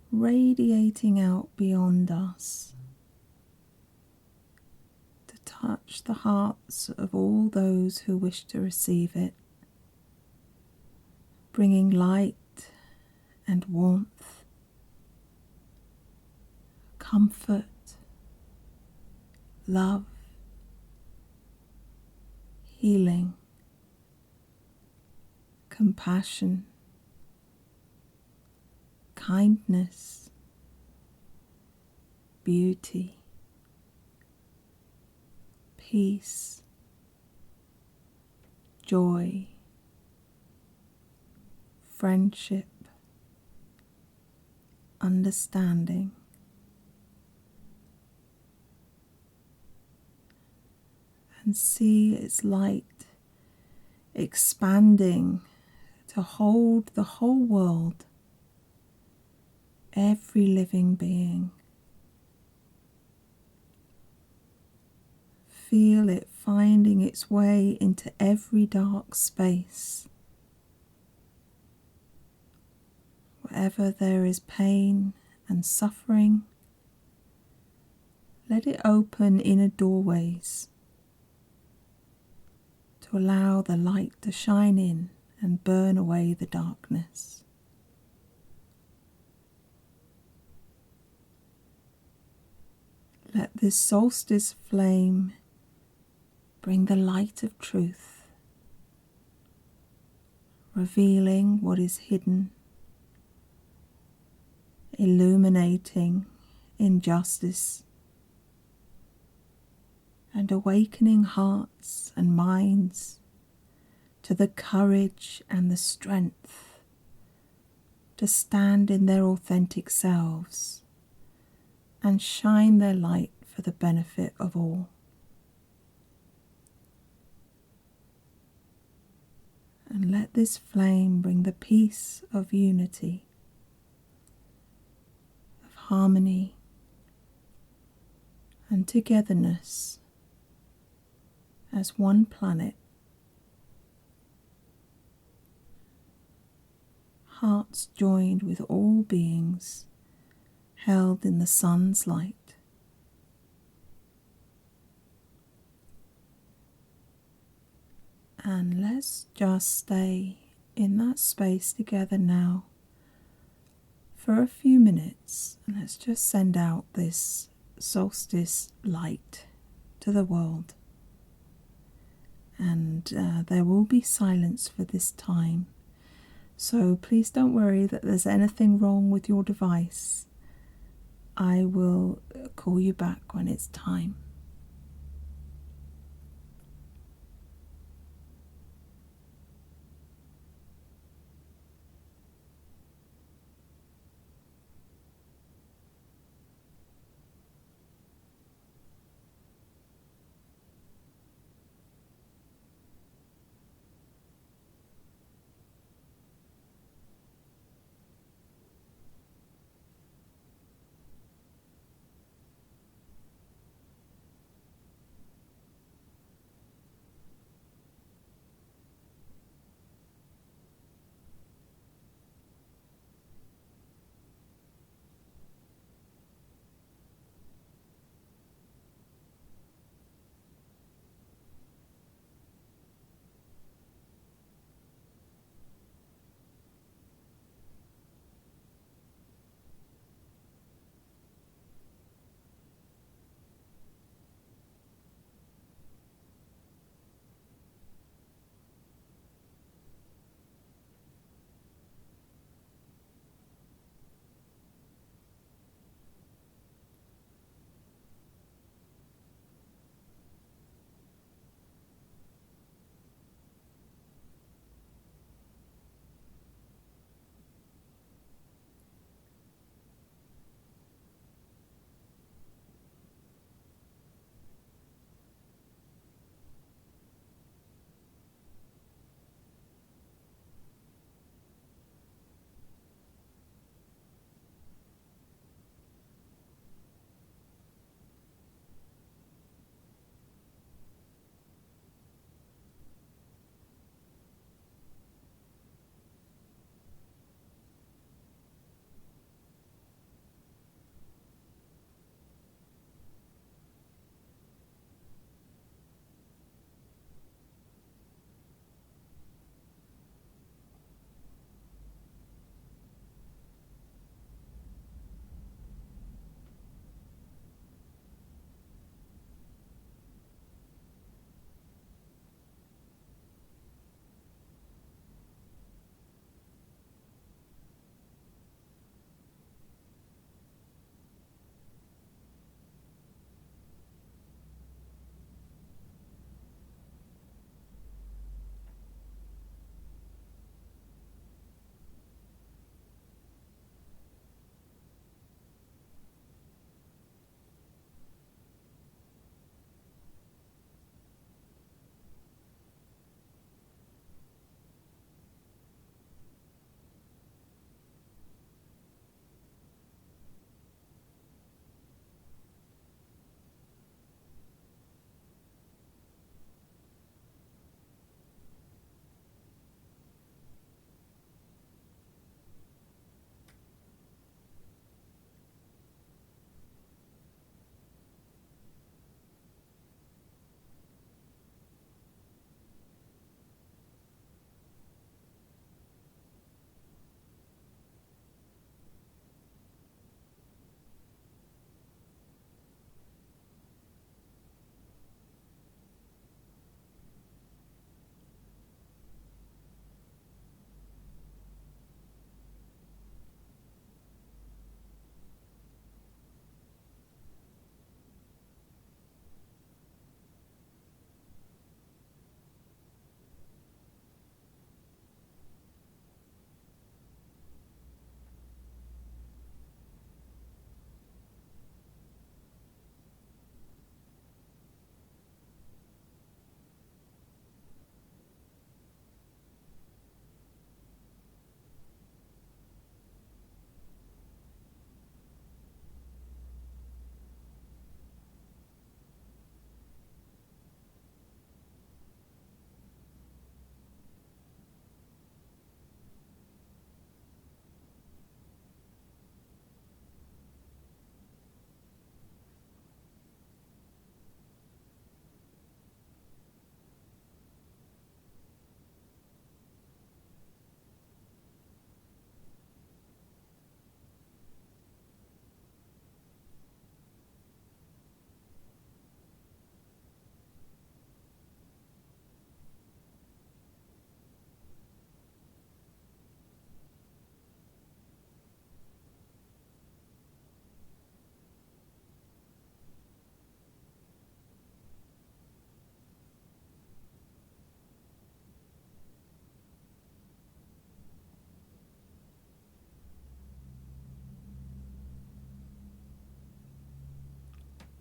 radiating out beyond us to touch the hearts of all those who wish to receive it, bringing light and warmth, comfort, love, healing, compassion, kindness, beauty, peace, joy, friendship, understanding. And see its light expanding to hold the whole world, every living being. Feel it finding its way into every dark space. Wherever there is pain and suffering, let it open inner doorways to allow the light to shine in and burn away the darkness. Let this solstice flame bring the light of truth revealing what is hidden, illuminating injustice, and awakening hearts and minds to the courage and the strength to stand in their authentic selves and shine their light for the benefit of all. And let this flame bring the peace of unity, of harmony and togetherness as one planet, hearts joined with all beings held in the sun's light. And let's just stay in that space together now for a few minutes, and let's just send out this solstice light to the world. And there will be silence for this time, so please don't worry that there's anything wrong with your device. I will call you back when it's time.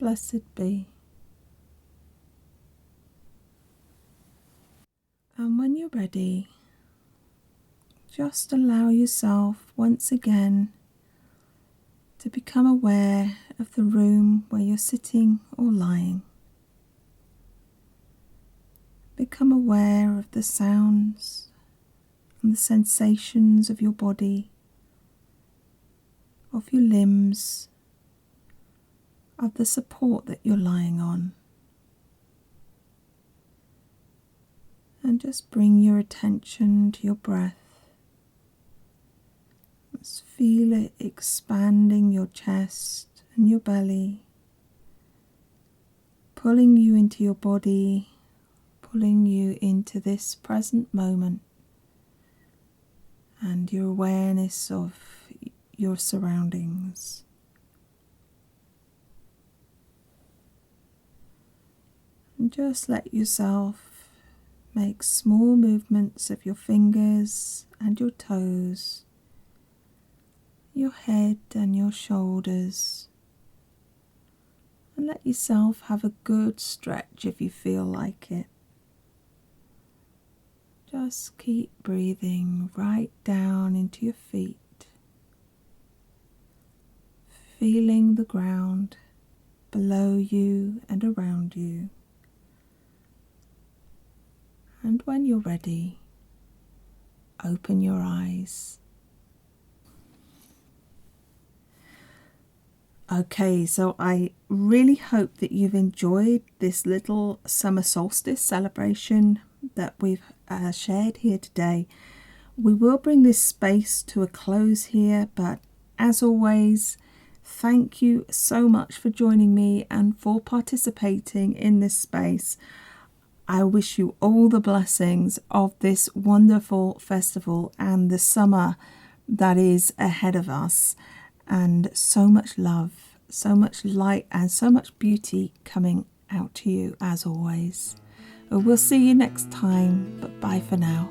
Blessed be. And when you're ready, just allow yourself once again to become aware of the room where you're sitting or lying. Become aware of the sounds and the sensations of your body, of your limbs, of the support that you're lying on. And just bring your attention to your breath. Just feel it expanding your chest and your belly, pulling you into your body, pulling you into this present moment and your awareness of your surroundings. And just let yourself make small movements of your fingers and your toes, your head and your shoulders, and let yourself have a good stretch if you feel like it. Just keep breathing right down into your feet, feeling the ground below you and around you. And when you're ready, open your eyes. Okay, so I really hope that you've enjoyed this little summer solstice celebration that we've shared here today. We will bring this space to a close here, but as always, thank you so much for joining me and for participating in this space. I wish you all the blessings of this wonderful festival and the summer that is ahead of us, and so much love, so much light and so much beauty coming out to you as always. We'll see you next time, but bye for now.